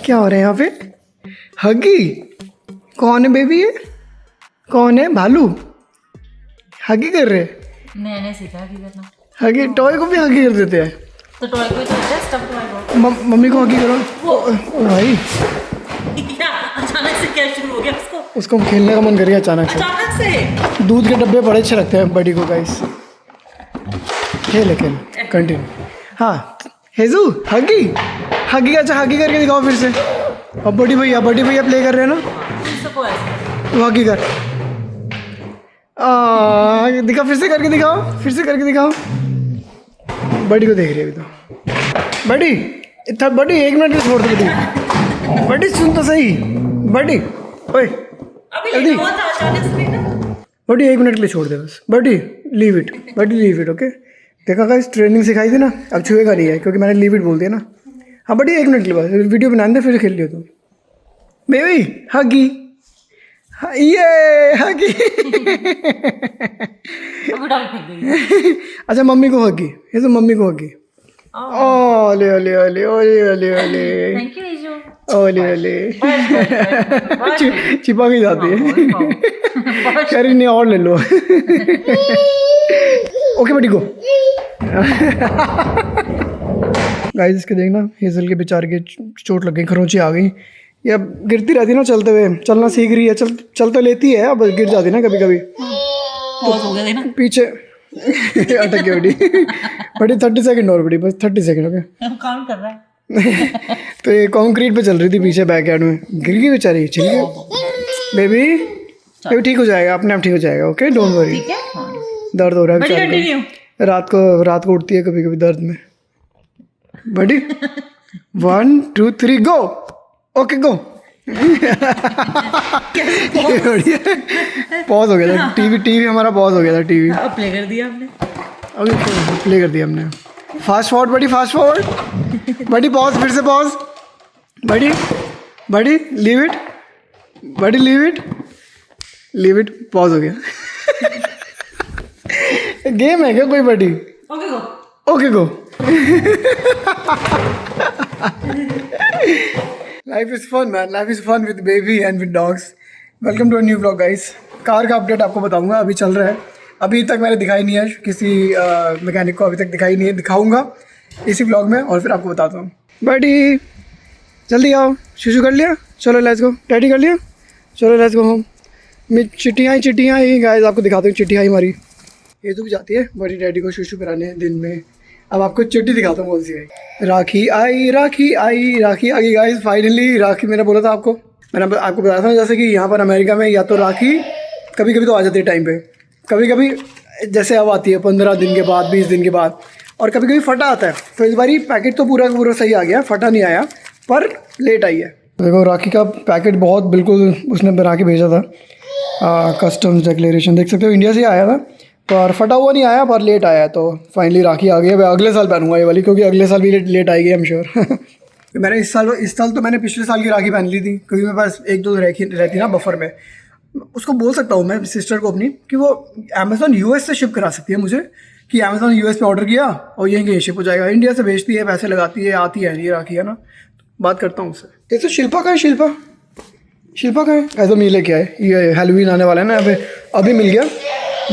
क्या हो रहा है यहाँ पे? हगी? कौन है बेबी? ये कौन है? भालू हगी कर रहे? मैंने सीखा हगी करना। हगी टॉय को भी हगी कर देते हैं? तो टॉय को तो स्टफ टॉय को मम्मी को हगी करो। ओ भाई क्या अचानक से क्या शुरू हो गया उसको खेलने का मन कर गया अचानक से। दूध के डब्बे बड़े अच्छे लगते हैं बड़ी को गाइस। खेल कंटिन्यू। हाँ हेजू हगी हगी अच्छा हगी करके दिखाओ फिर से। और बड़ी भैया प्ले कर रहे हैं ना, तो हगी कर। दिखा फिर से करके दिखाओ। बड़ी को देख रही है अभी तो। बड़ी 1 मिनट में छोड़ दो। बड़ी सुन तो सही। बड़ी ओए जल्दी। बड़ी 1 मिनट के लिए छोड़ दे बस। बड़ी लीव इट ओके। देखा गाइस ट्रेनिंग सिखाई थी ना, अब छुएगा नहीं है क्योंकि मैंने लीव इट बोल दिया ना। हाँ बड़ी 1 मिनट के लिए बस वीडियो बनाने दे फिर खेल लियो तुम। बेबी हगी ये हगी। अच्छा मम्मी को हगी, ये तो मम्मी को हगी। ओले ओले ओले ओले ओले ओले थैंक यू ईजू। ओले ओले छिपा के जाती है। कह रही नहीं और ले लो। ओके बड़ी को। गाइस इसके देखना हेजल के बेचारे के चोट लग गई, खरोंची आ गई। ये अब गिरती रहती है ना चलते हुए, चलना सीख रही है, चल तो लेती है अब गिर जाती है ना कभी कभी तो पीछे अटक गई बड़ी 30 सेकंड और बड़ी बस 30 सेकंड ओके काउंट कर रहा है। तो ये कंक्रीट पे चल रही थी पीछे बैकयार्ड में, गिर गई बेचारी। ठीक है बेबी ठीक हो जाएगा, अपने आप ठीक हो जाएगा ओके डोंट वरी। दर्द हो रहा है बेचारी को, रात को उठती है कभी कभी दर्द में। बड़ी 1 2 3 गो ओके गो। पॉज हो गया था टीवी हमारा पॉज हो गया था टीवी। प्ले कर दिया हमने, अभी प्ले कर दिया हमने। फास्ट फॉरवर्ड बड़ी पॉज फिर से पॉज। बड़ी लीव इट पॉज हो गया। गेम है क्या कोई? बड़ी okay go. Life is fun man, life is fun with baby and with dogs. Welcome to a new vlog guys. Car का अपडेट आपको बताऊंगा, अभी चल रहा है। अभी तक मैंने दिखाई नहीं है किसी मैकेनिक को, अभी तक दिखाई नहीं है, दिखाऊंगा इसी व्लॉग में और फिर आपको बताता हूँ। बड़ी जल्दी आओ, शुशु कर लिया? चलो लेट्स गो। टैडी कर लिया? चलो लेट्स गो होम। चिट्टियाँ ही गाइस आपको दिखाता हूँ। चिट्टियाँ ही हमारी ये तो भी जाती है बड़ी डैडी को शुशु कराने दिन में। अब आपको चिट्ठी दिखाता हूँ कौन सी है। राखी आ गई गाइस फाइनली। राखी मैंने बोला था आपको, मैंने आपको बताया था जैसे कि यहाँ पर अमेरिका में या तो राखी कभी कभी तो आ जाती है टाइम पे, कभी कभी जैसे अब आती है 15 दिन के बाद 20 दिन के बाद, और कभी कभी फटा आता है। तो इस बारी पैकेट तो पूरा सही आ गया, फटा नहीं आया पर लेट आई है। देखो राखी का पैकेट बहुत बिल्कुल उसने बना के भेजा था, कस्टम्स डिक्लेरेशन देख सकते हो, इंडिया से आया था पर फटा हुआ नहीं आया पर लेट आया। तो फाइनली राखी आ गई है। अगले साल पहनूंगा ये वाली क्योंकि अगले साल भी लेट आएगी आई एम श्योर। मैंने इस साल तो मैंने पिछले साल की राखी पहन ली थी क्योंकि मेरे पास 1-2 रहती ना बफर में। उसको बोल सकता हूँ मैं सिस्टर को अपनी कि वो अमेज़ॉन यूएस से शिप करा सकती है मुझे, कि अमेज़ॉन यूएस पे ऑर्डर किया और यहीं शिप हो जाएगा। इंडिया से भेजती है, पैसे लगाती है, आती है ये राखी है ना। बात करता हूँ उससे। ये तो शिल्पा का है। शिल्पा का है ऐसा मिल लेके आए, ये हैलोवीन आने वाला है ना, अभी मिल गया,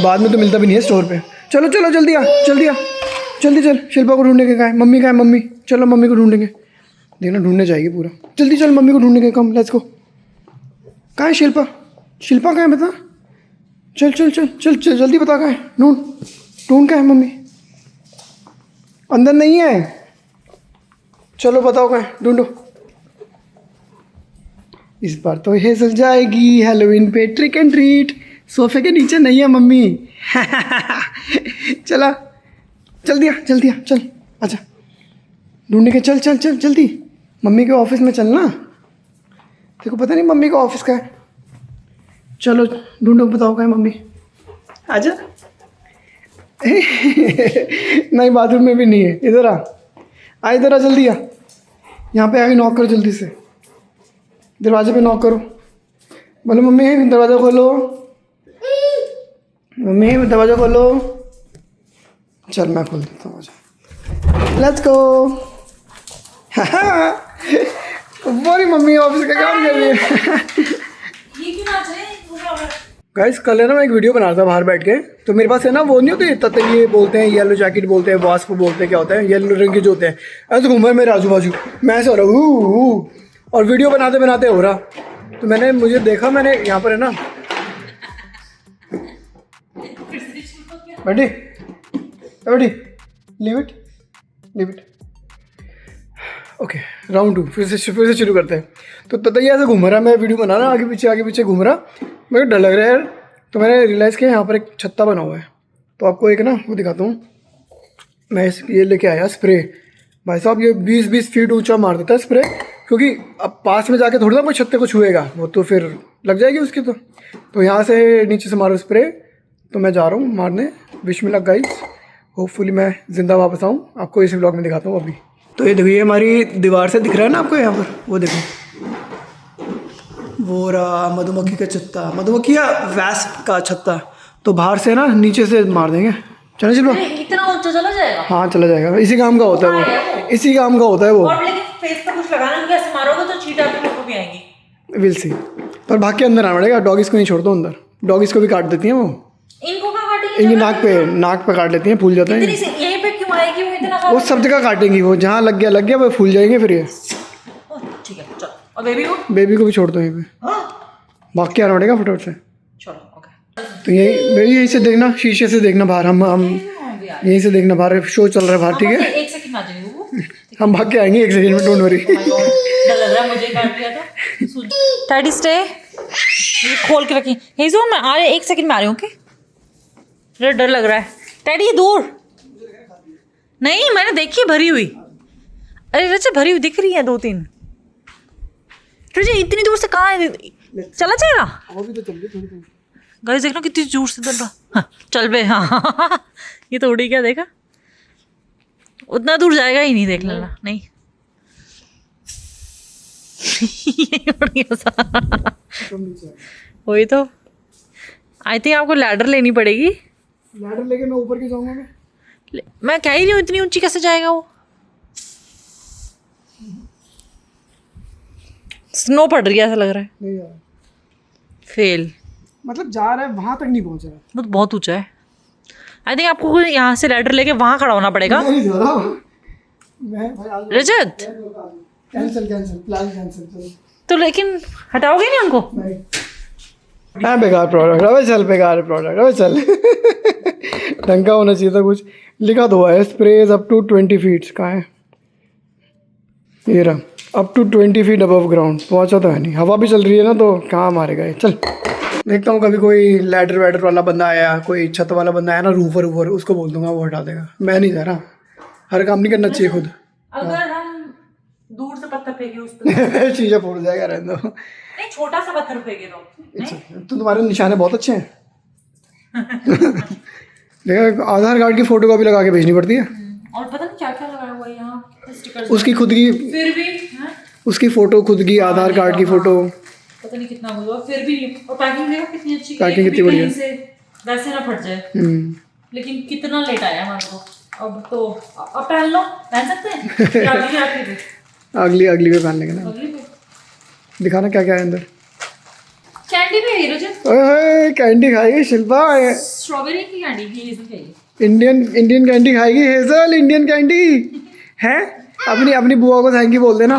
बाद में तो मिलता भी नहीं है स्टोर पे। चलो जल्दी चल। शिल्पा को ढूंढने के कहा है? मम्मी का है? मम्मी चलो मम्मी को ढूंढेंगे, देखना ढूंढने जाएगी पूरा। जल्दी चल मम्मी को ढूंढने के, कम लेट्स गो। कहाँ है शिल्पा कहाँ है बता? चल जल्दी बता कहाँ है। ढूंढ कहाँ है मम्मी? अंदर नहीं है, चलो बताओ कहाँ है, ढूंढो। इस बार तो हेजल जाएगी हैलोवीन पे ट्रिक एंड ट्रीट। सोफे के नीचे नहीं है मम्मी। चला जल्दी आ चल अच्छा ढूंढने के चल जल्दी। मम्मी के ऑफिस में चलना, तेरे को पता नहीं मम्मी का ऑफिस का है। चलो ढूंढो बताओ कहाँ है मम्मी। आजा। नहीं बाथरूम में भी नहीं है, इधर आ जल्दी आ। यहाँ पे आके नॉक करो जल्दी से, दरवाजे पे नॉक करो। बोलो मम्मी दरवाज़ा खोलो, मम्मी दरवाज़ा खोलो। चल मैं खोल देता हूँ, let's go. Very mummy office का काम कर रही है। ये क्यों नाच रहे हैं? गाइस कल है ना मैं एक वीडियो बना रहा था बाहर बैठ के, तो मेरे पास है ना वो नहीं होती ततैये बोलते हैं, येलो जैकेट बोलते हैं, वास्प बोलते हैं, क्या होता है येलो रंग के जो होते हैं, ऐसे घूम रहे मेरे आजू बाजू, मैं ऐसे हो रहा हूँ और वीडियो बनाते बनाते हो रहा। तो मैंने मुझे देखा, मैंने यहाँ पर है ना बैठी बैठी लीव इट ओके राउंड 2 फिर से शुरू करते हैं। तो ततैया ऐसे घूम रहा, मैं वीडियो बना रहा आगे पीछे घूम रहा, मेरे को डर लग रहा है यार। तो मैंने रियलाइज़ किया यहाँ पर एक छत्ता बना हुआ है, तो आपको एक ना वो दिखाता हूँ। मैं ये लेके आया स्प्रे, भाई साहब ये 20-20 फीट ऊंचा मार देता है स्प्रे, क्योंकि अब पास में जाके थोड़ी ना कोई छत्ते को छुएगा, वो तो फिर लग जाएगी उसकी। तो यहाँ से नीचे से मारो स्प्रे। तो मैं जा रहा हूँ मारने। Wish me luck guys, hopefully मैं ज़िंदा वापस आऊँ, आपको इस व्लॉग में दिखाता हूँ अभी। तो ये देखो, ये हमारी दीवार से दिख रहा है ना आपको यहाँ पर, वो देखो वो रहा मधुमक्खी का छत्ता, मधुमक्खी या वैस्प का छत्ता। तो बाहर से ना नीचे से मार देंगे। चलो चलो, इतना ऊंचा चला जाएगा? हाँ चला जाएगा, इसी काम का होता है वो, इसी काम का होता है वो। और लेकिन फेस पे कुछ लगाना, कैसे मारोगे तो चींटी आपके मुंह पे भी आएंगी। विल सी, पर भाग के अंदर आना पड़ेगा, डॉगीज को नहीं छोड़ दो अंदर, डॉगीज को भी काट देती हैं वो। इनको कहाँ काटेंगे? इनकी नाक पे काट लेती हैं, फूल जाते हैं। यहीं पे क्यों आएगी वो इतना? वो सब जगह काटेंगी, वो जहाँ लग गया वो फूल जाएंगे फिर ये। ठीक है चलो। और बेबी को भी छोड़ दो यहीं पे, भाग के आना पड़ेगा फटाफट से। चलो ओके। तो यहीं से देखना, शीशे से देखना बाहर, हम यहीं से देखना बाहर, शो चल रहा है बाहर, ठीक है? एक सेकंड आ जाएगी वो, हम भाग के आएंगे 1 सेकंड में, डोंट वरी। डर लग रहा है मुझे, काट दिया था। डैडी स्टे, ये खोल के रखी। हेजो मैं आ रही, 1 सेकंड में आ रही हूँ। ओके, डर लग रहा है डैडी, दूर नहीं, मैंने देखी भरी हुई। अरे रचा भरी हुई दिख रही है 2-3। रचा इतनी दूर से कहाँ है? चला जाएगा अभी तो चल रही थोड़ी दूर। गाइस देखना कितनी जोर से चल रहा। हाँ, चल बे। हाँ ये तो उड़ी, क्या देखा? उतना दूर जाएगा ही नहीं, देख लेना। नहीं ये उड़ गया सा। वही तो, आई थिंक आपको लैडर लेनी पड़ेगी। लैडर लेके मैं ऊपर के जाऊंगा मैं कह ही नहीं हूँ, इतनी ऊंची कैसे जाएगा वो? स्नो पड़ रही है ऐसा लग रहा है। नहीं यार, फेल। मतलब जा रहा है वहां तक नहीं पहुंच रहा, वो तो बहुत ऊंचा है। आई थिंक आपको यहाँ से लैडर लेके वहां खड़ा होना पड़ेगा। रजत कैंसिल प्लान कैंसिल। तो लेकिन हटाओगे नहीं उनको? हाँ बेकार प्रोडक्ट, अबे चल बेकार प्रोडक्ट, अबे चल। ढंग का होना चाहिए था कुछ, लिखा तो हुआ है स्प्रेज अप टू 20 फीट। कहाँ है ये रहा, up to 20 feet above ground. पहुँचा तो है नहीं, हवा भी चल रही है ना, तो कहाँ मारेगा ये। चल देखता हूँ, कभी कोई लैडर वाला बंदा आया, कोई छत वाला बंदा आया ना, रूफर उसको बोल दूंगा, वो हटा देगा। मैं नहीं जा रहा, हर काम नहीं करना चाहिए खुद। अगर हम दूर से पत्थर फेंके उस पर चीज़ें फूट जाएगा, रहने दो। नहीं, छोटा सा पत्थर फेंके तो तुम्हारे निशाने बहुत अच्छे हैं। देखा, आधार कार्ड की फोटो कॉपी लगा के भेजनी पड़ती है। और पता नहीं क्या क्या लगाया हुआ है यहाँ, स्टिकर्स उसकी खुद की, फिर भी उसकी फोटो खुद की, आधार कार्ड की फोटो, पता नहीं कितना हुआ, फिर भी। और पैकिंग देखो कितनी अच्छी, पैकिंग कितनी बढ़िया से वैसे ना फट जाए। लेकिन कितना लेट आया हमारे को। अब तो अब पहन लो, पहन सकते हैं अगली पे पहन लेंगे ना। अगली पे दिखाना क्या क्या है अंदर। कैंडी भी है रजत, ओए कैंडी खाएगी शिल्पा, स्ट्रॉबेरी की कैंडी भी है। इंडियन कैंडी खाएगी, हेजल इंडियन कैंडी है। अपनी बुआ को थैंक यू बोल देना।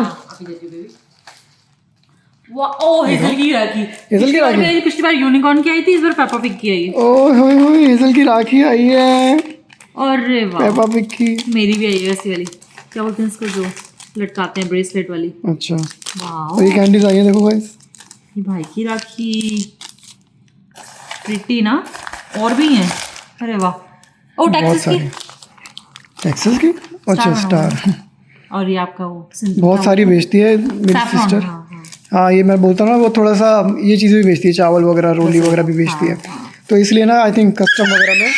ओ हेजल की राखी, पिछली बार यूनिकॉर्न की आई थी, इस बार पेपा पिग की आई है। ओह हेजल की राखी आई है। अरे वाह, पेपा पिग की। मेरी भी आई है ऐसी वाली, क्या बोलते हैं इसको, जो लटकाते हैं, ब्रेसलेट वाली। अच्छा, वाह, तो ये कैंडीज आई है, देखो गाइस। ये भाई की राखी, प्रिटी ना, और भी हैं। अरे वाह, ओ टेक्सास की। अच्छा स्टार। और ये आपका वो बहुत सारी बेचती है मेरी सिस्टर। हाँ ये मैं बोलता हूँ ना, वो थोड़ा सा ये चीज़ें भी बेचती है, चावल वगैरह, रोली वगैरह भी बेचती है। तो इसलिए ना आई थिंक कस्टम वगैरह में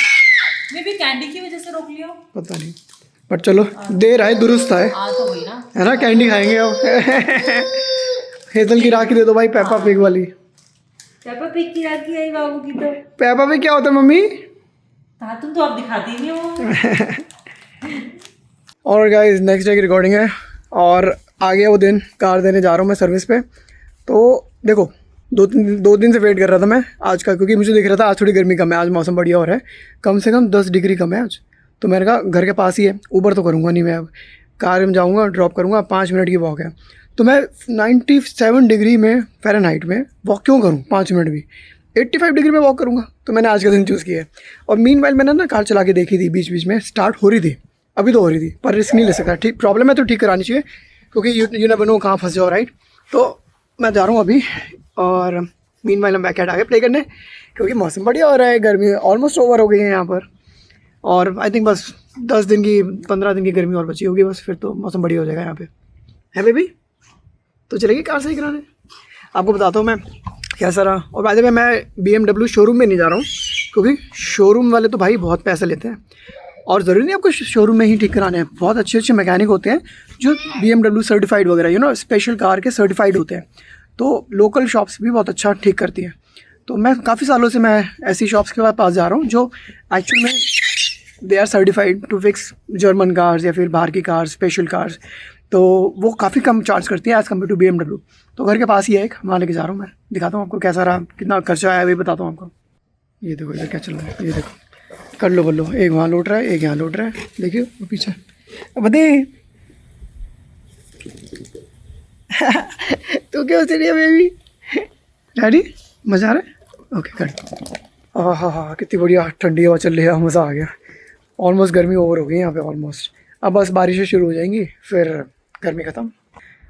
भी कैंडी की वजह से रोक लिया, पता नहीं, बट चलो देर आए दुरुस्त आए, तो वही ना है ना। कैंडी खाएंगे अब। हेजल की राखी दे दो भाई, पेपा पिग वाली। पेपा पिग की राखी आई बाबू की। तो पेपा पिग क्या होता है मम्मी? तुम तो आप दिखाती नहीं हो। और गाइस नेक्स्ट डे की रिकॉर्डिंग है, और आ गया वो दिन, कार देने जा रहा हूँ मैं सर्विस पे। तो देखो 2 दिन से वेट कर रहा था मैं आज का, क्योंकि मुझे दिख रहा था आज थोड़ी गर्मी कम है, आज मौसम बढ़िया हो रहा है, कम से कम 10 डिग्री कम है आज। तो मैंने कहा घर के पास ही है, ऊबर तो करूँगा नहीं मैं, अब कार में जाऊँगा, ड्रॉप करूँगा, 5 मिनट की वॉक है। तो मैं 97 डिग्री में फ़ारेनहाइट में वॉक क्यों करूँ 5 मिनट भी, 85 डिग्री में वॉक करूँगा। तो मैंने आज का दिन चूज़ किया है। और मीनवाइल मैंने ना कार चला के देखी थी, बीच बीच में स्टार्ट हो रही थी, अभी तो हो रही थी, पर रिस्क नहीं ले सकता। ठीक प्रॉब्लम है तो ठीक करानी चाहिए, क्योंकि यू नेवर नो कहाँ फंस जाओ, राइट। तो मैं जा रहा हूँ अभी, और मीनवाइल हम बैक आगे प्ले करने, क्योंकि मौसम बढ़िया हो रहा है, गर्मी ऑलमोस्ट ओवर हो गई है यहाँ पर। और आई थिंक बस 15 दिन की गर्मी और बची होगी बस, फिर तो मौसम बढ़िया हो जाएगा यहाँ पे, है बेबी। तो चलेगी कार सही कराने, आपको बताता हूँ मैं कैसा रहा। और बाद में मैं BMW शोरूम में नहीं जा रहा हूँ, क्योंकि शोरूम वाले तो भाई बहुत पैसे लेते हैं, और ज़रूरी नहीं आपको शोरूम में ही ठीक कराने हैं। बहुत अच्छे अच्छे मैकेनिक होते हैं जो BMW सर्टिफाइड वगैरह स्पेशल कार के सर्टिफाइड होते हैं। तो लोकल शॉप्स भी बहुत अच्छा ठीक करती हैं। तो मैं काफ़ी सालों से मैं ऐसी शॉप्स के पास जा रहा हूँ जो एक्चुअल में they are certified to fix German cars या फिर बाहर की कार्स, स्पेशल कार्स। तो वो काफ़ी कम चार्ज करती है एज़ कम्पेयर टू BMW। तो घर के पास ही है एक, वहाँ लेके जा रहा हूँ मैं, दिखाता हूँ आपको कैसा रहा, कितना खर्चा आया वही बताता हूँ आपको। ये देखो इधर क्या चल रहा है, ये देखो, कर लो एक वहाँ लौट रहा है, एक यहाँ लौट रहा है, देखिए वो पीछे। अब दे तो क्या होती है बेबी, डैडी मज़ा आ रहा है, ओके कर। हाँ, कितनी बढ़िया ठंडी हवा चल रही है, मज़ा आ गया। ऑलमोस्ट गर्मी ओवर हो गई यहाँ पे ऑलमोस्ट, अब बस बारिशें शुरू हो जाएंगी, फिर गर्मी ख़त्म।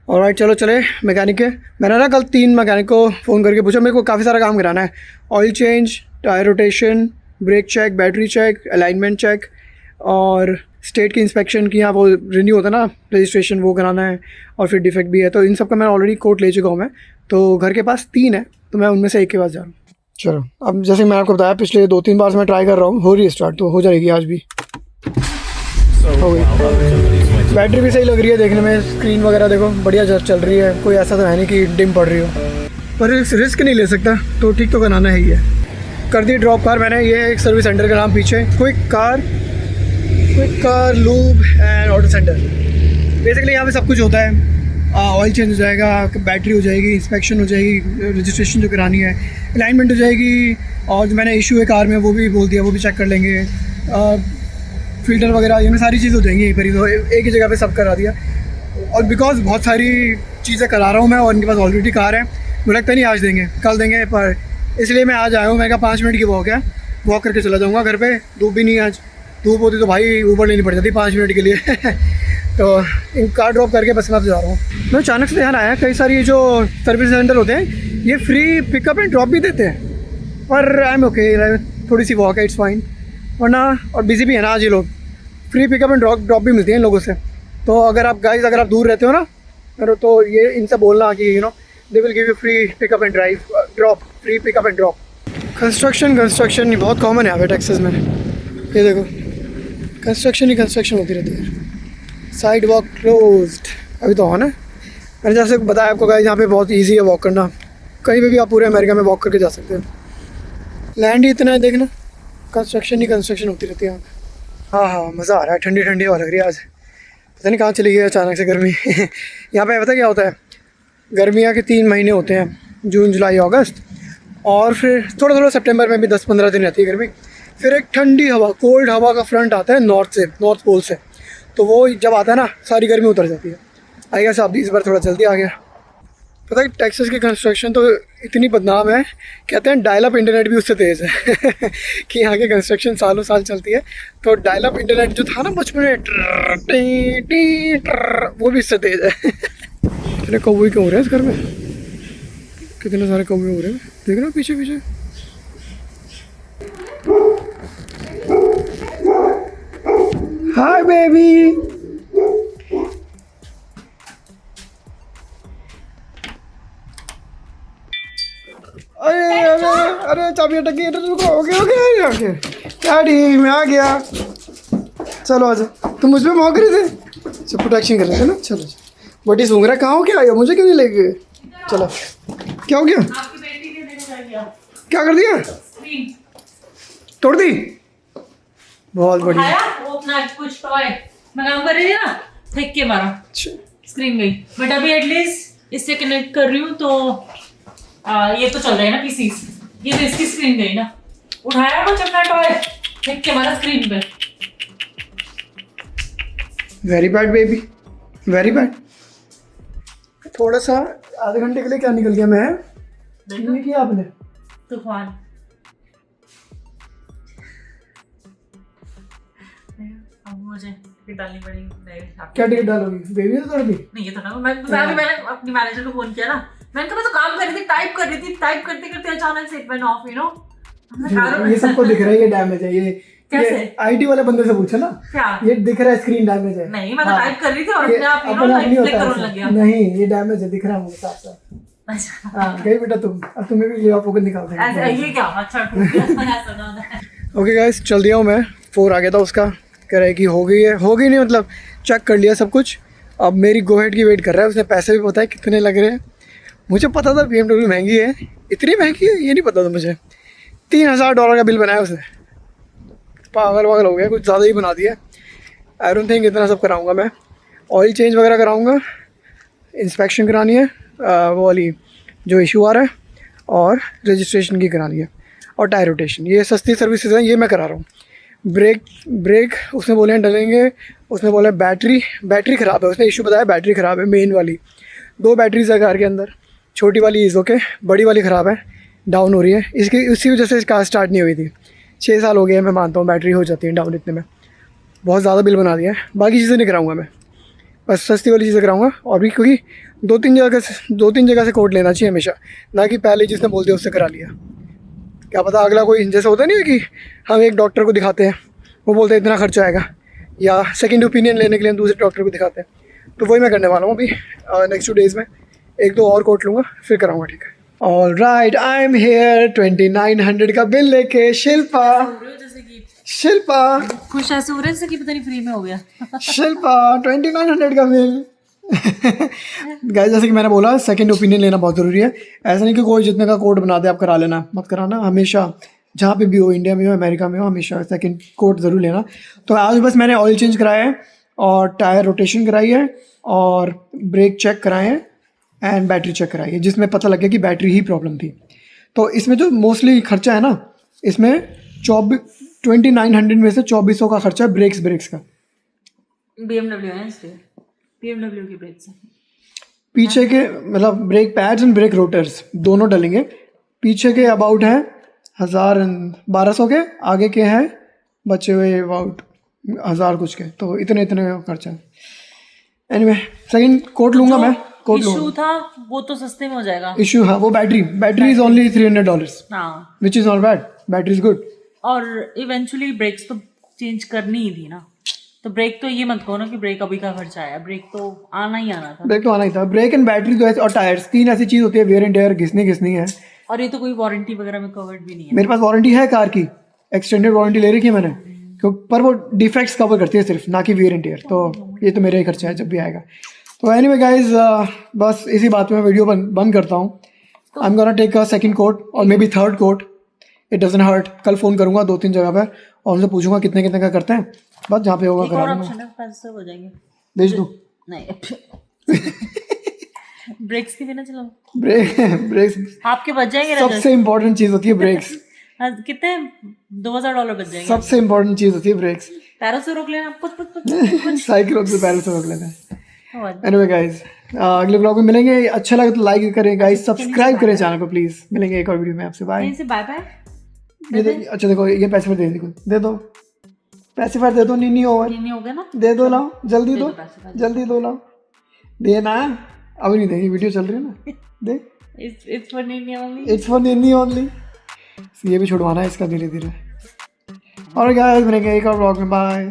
और राइट चलो चले मैकेनिक के। मैंने ना कल 3 मैकेनिक को फ़ोन करके पूछा, मेरे को काफ़ी सारा काम कराना है, oil change, tyre rotation, brake check, battery check, alignment check, और स्टेट की इंस्पेक्शन की, यहाँ वो रिन्यू होता है ना रजिस्ट्रेशन, वो कराना है, और फिर डिफेक्ट भी है। तो इन सब का मैं ऑलरेडी कोट ले चुका हूँ मैं, तो घर के पास 3 है, तो मैं उनमें से एक के पास जा रहा हूँ। चलो अब जैसे मैं आपको बताया, पिछले 2-3 बार से मैं ट्राई कर रहा हूँ, हो रही है स्टार्ट, तो हो जाएगी आज भी, हो गई। बैटरी भी सही लग रही है देखने में, स्क्रीन वगैरह देखो बढ़िया चल रही है, कोई ऐसा तो है नहीं कि डिम पड़ रही हो, पर रिस्क नहीं ले सकता, तो ठीक तो कराना है ही है। कर दी ड्रॉप कार मैंने, ये एक सर्विस सेंटर का नाम पीछे, quick car lube and auto centre. Basically यहाँ पे सब कुछ होता है, ऑयल चेंज हो जाएगा, बैटरी हो जाएगी, इंस्पेक्शन हो जाएगी, रजिस्ट्रेशन जो करानी है, अलाइनमेंट हो जाएगी, और जो मैंने इशू है कार में वो भी बोल दिया, वो भी चेक कर लेंगे, फ़िल्टर वगैरह, ये सारी चीज़ हो जाएंगी यहीं पर ही, तो एक ही जगह पे सब करा दिया। और बिकॉज बहुत सारी चीज़ें करा रहा हूँ मैं, और इनके पास ऑलरेडी कार है, मुझे लगता नहीं आज देंगे, कल देंगे, पर इसलिए मैं आज आया हूँ। मैं कहा 5 मिनट की वॉक है, वॉक करके चला जाऊँगा घर पे, धूप भी नहीं है आज, धूप होती तो भाई ऊबर लेनी पड़ जाती 5 मिनट के लिए तो इन कार ड्रॉप करके बस मैं तो जा रहा हूँ। मैं अचानक से ध्यान आया, कई सारी जो सर्विस सेंटर होते हैं ये फ्री पिकअप एंड ड्रॉप भी देते हैं, पर आई एम ओके, थोड़ी सी वॉक है, इट्स फाइन। वरना और बिजी भी है ना आज ये लोग, फ्री पिकअप एंड ड्रॉप भी मिलती है इन लोगों से। तो अगर आप अगर आप दूर रहते हो ना, तो ये इनसे बोलना कि they will give you free pickup and drop, free pickup and drop. Construction बहुत कॉमन है यहाँ पे टेक्सास में, ये देखो कंस्ट्रक्शन होती रहती है। साइड वॉक क्लोज्ड, अभी तो ऑन है। मैंने जैसे बताया आपको गाइस, यहाँ पे बहुत इजी है वॉक करना, कहीं पे भी आप पूरे अमेरिका में वॉक करके जा सकते हैं। लैंड ही इतना है देखना, कंस्ट्रक्शन होती रहती है यहाँ पे। हाँ मज़ा आ रहा है, ठंडी हवा लग रही है आज, पता नहीं कहाँ चली गई अचानक से गर्मी यहाँ पे पता क्या होता है, गर्मियाँ के 3 महीने होते हैं, जून जुलाई अगस्त, और फिर थोड़ा सितंबर में भी 10-15 दिन रहती है गर्मी। फिर एक ठंडी हवा, कोल्ड हवा का फ्रंट आता है नॉर्थ पोल से, तो वो जब आता है ना सारी गर्मी उतर जाती है। आई गेस आप इस बार थोड़ा जल्दी आ गया। पता है टेक्सास की कंस्ट्रक्शन तो इतनी बदनाम है, कहते हैं डायल अप इंटरनेट भी उससे तेज़ है कि यहाँ की कंस्ट्रक्शन सालों साल चलती है, तो डायल अप इंटरनेट जो था ना बचपन में, वो भी इससे तेज़ है इतने कौवे क्यों हो रहे हैं इस घर में, कितने सारे कौवे हो रहे हैं, देख रहे हो पीछे। हाय बेबी, अरे चाबी अटक गई, रुको, ओके डैडी मैं आ गया, चलो आजा। तुम मुझ पे मौक रहे थे, सब प्रोटेक्शन कर रहे थे ना, चलो बटी सूंघ रहा है, कहाँ हो क्या आया, मुझे क्यों नहीं लेके, चलो क्या हो गया, क्या कर दिया, तोड़ दी, बहुत बढ़िया। वो अपना कुछ टॉय मैं काम कर रही थी ना, फेंक के मारा। स्क्रीन गई, बट अभी एटलीस्ट इससे कनेक्ट कर रही हूँ तो ये तो चल रहा है ना पीसीस। ये तो इसकी स्क्रीन गई ना, उठाया कुछ अपना टॉय देख के हमारा स्क्रीन पे। Very bad baby, very bad. थोड़ा सा आधे घंटे के लिए क्या निकल गया मैं, नहीं किया आपने तूफान। अब मुझे टिकट डालनी पड़ेगी। क्या टिकट डालोगी? बेबी तो तड़पी नहीं, ये तो ना मैंने अपनी मैनेजर को फोन किया ना, मैंने कहा मैं तो काम कर रही थी, टाइप कर रही थी, टाइप करते करते अचानक से it went of, you know. ये सबको दिख रहा है ये डैमेज है। ये कैसे? आईटी वाले बंदे से पूछो ना, क्या ये दिख रहा है स्क्रीन डैमेज है। नहीं, मैं तो टाइप कर रही थी और ये अपने आप यू नो अपने आप नहीं लाइक होता करने लग गया। नहीं, ये डैमेज है, दिख रहा है मुझे साफ साफ। अच्छा, हाँ गई बेटा तुम, अब तुम्हें भी लिया पॉकेट निकाल ऐसा देंगे। ये क्या? अच्छा ठीक है, ऐसा ना है। ओके गाइस, चल दिया हूँ मैं। 4 आ गया था उसका, कह रहा है कि हो गई है, हो गई नहीं मतलब चेक कर लिया सब कुछ। अब मेरी गोहेड की वेट कर रहा है, उसने पैसे भी पता है कितने लग रहे हैं। मुझे पता था BMW महंगी है, इतनी महंगी है ये नहीं पता था मुझे। $3000 का बिल बनाया उसने, पागल वागल हो गया, कुछ ज़्यादा ही बना दिया। आई डोंट थिंक इतना सब कराऊंगा मैं। ऑयल चेंज वगैरह कराऊंगा, इंस्पेक्शन करानी है वो वाली जो इशू आ रहा है, और रजिस्ट्रेशन की करानी है, और टायर रोटेशन। ये सस्ती सर्विसेज हैं, ये मैं करा रहा हूँ। ब्रेक उसने बोले हैं डलेंगे, उसने बोला बैटरी ख़राब है, उसने इशू बताया बैटरी ख़राब है मेन वाली। 2 बैटरीज है कार के अंदर, छोटी वाली इज़ ओके, बड़ी वाली ख़राब है, डाउन हो रही है। इसी वजह से कार स्टार्ट नहीं हुई थी। 6 साल हो गए, मैं मानता हूँ बैटरी हो जाती है डाउन इतने में। बहुत ज़्यादा बिल बना दिया है। बाकी चीज़ें नहीं कराऊँगा मैं, बस सस्ती वाली चीज़ें कराऊँगा। और भी क्योंकि 2-3 जगह से कोड लेना चाहिए हमेशा, ना कि पहले जिसने बोल दिया उससे करा लिया। क्या पता अगला कोई जैसा होता नहीं है कि हम एक डॉक्टर को दिखाते हैं, वो बोलते हैं इतना खर्चा आएगा, या सेकंड ओपिनियन लेने के लिए हम दूसरे डॉक्टर को दिखाते हैं। तो वही मैं करने वाला हूँ अभी नेक्स्ट 2 डेज़ में। 1-2 और कोट लूँगा फिर कराऊँगा, ठीक है। All right, I am here 2900 का बिल लेके। शिल्पा खुश ऐसे हो रहे जैसे कि पता नहीं फ्री में हो गया। शिल्पा 2900 का बिल। गाइस जैसे कि मैंने बोला, सेकंड ओपिनियन लेना बहुत ज़रूरी है। ऐसा नहीं कि कोई जितने का कोड बना दे आप करा लेना, मत कराना। हमेशा जहाँ पे भी हो, इंडिया में हो अमेरिका में हो, हमेशा सेकंड कोड ज़रूर लेना। तो आज बस मैंने ऑयल चेंज कराया है, और टायर रोटेशन कराई है, और ब्रेक चेक कराए हैं, एंड बैटरी चेक कराई है, जिसमें पता लग गया कि बैटरी ही प्रॉब्लम थी। तो इसमें जो मोस्टली खर्चा है ना, इसमें 2900 में से 2400 का खर्चा है ब्रेक्स का। BMW है इसलिए, BMW की ब्रेक्स हैं। पीछे के मतलब brake pads and brake rotors दोनों डलेंगे। पीछे के अबाउट हैं 1200 के, आगे के हैं बचे हुए अबाउट 1000 कुछ के। तो इतने खर्चा है। एनीवे सेकंड कोट लूँगा मैं, कोट लूँगा। इशू था वो तो सस्ते में हो जाएगा। इशू हाँ, वो बैटरी इज ओनली $300, हाँ, which is not bad, battery is good. और इवेंचुअली ब्रेक्स तो चेंज करनी ही थी ना, तो ब्रेक तो ये मत कहो ना कि ब्रेक अभी का खर्चा आया, ब्रेक तो आना ही आना था। ब्रेक तो आना ही था। ब्रेक एंड बैटरी तो ऐसे, और टायर्स, 3 ऐसी चीज़ होती है, वेयर एंड टेयर, घिसनी है। और ये तो कोई वारंटी वगैरह में कवर्ड भी नहीं है। मेरे पास वारंटी है कार की, एक्सटेंडेड वारंटी ले रखी है मैंने, पर वो डिफेक्ट्स कवर करती है सिर्फ, ना कि वेयर एंड टेयर। तो ये तो मेरा ही खर्चा है जब भी आएगा। तो एनीवे गाइज, बस इसी बात पे मैं वीडियो बंद करता हूँ। I am gonna take a second coat और maybe third coat, it doesn't hurt. कल फ़ोन करूँगा 2-3 जगह पर, और उनसे पूछूंगा कितने का करते हैं, बस जहाँ पे होगा करा लूँगा। पैसे हो जाएंगे, भेज दूँ? नहीं ब्रेक्स के बिना चलो, ब्रेक्स आपके बच जाएंगे। सबसे इम्पोर्टेंट चीज़ होती है ब्रेक्स। कितने? $2000 बच जाएंगे। सबसे इम्पोर्टेंट चीज़ होती है ब्रेक्स। पैरों से रोक लेना, कुछ साइकिल से पैरों से रोक लेना है। एनीवे गाइस, अगले ब्लॉग में मिलेंगे। अच्छा लगे तो लाइक करें गाइस, सब्सक्राइब करें चैनल को प्लीज। मिलेंगे एक और वीडियो में आपसे। Bye bye. अच्छा देखो, ये पैसे फिर दे दो पैसे फिर दे दो। नहीं ओवर नहीं हो गया ना, दे दो, लाओ जल्दी दो लाओ। देना अभी नहीं देंगे, वीडियो चल रही है ना। दे, इट्स फॉर निन्नी ओनली। ये भी छुड़वाना है इसका धीरे धीरे। और गाइस मिलेंगे एक और ब्लॉग में। बाय।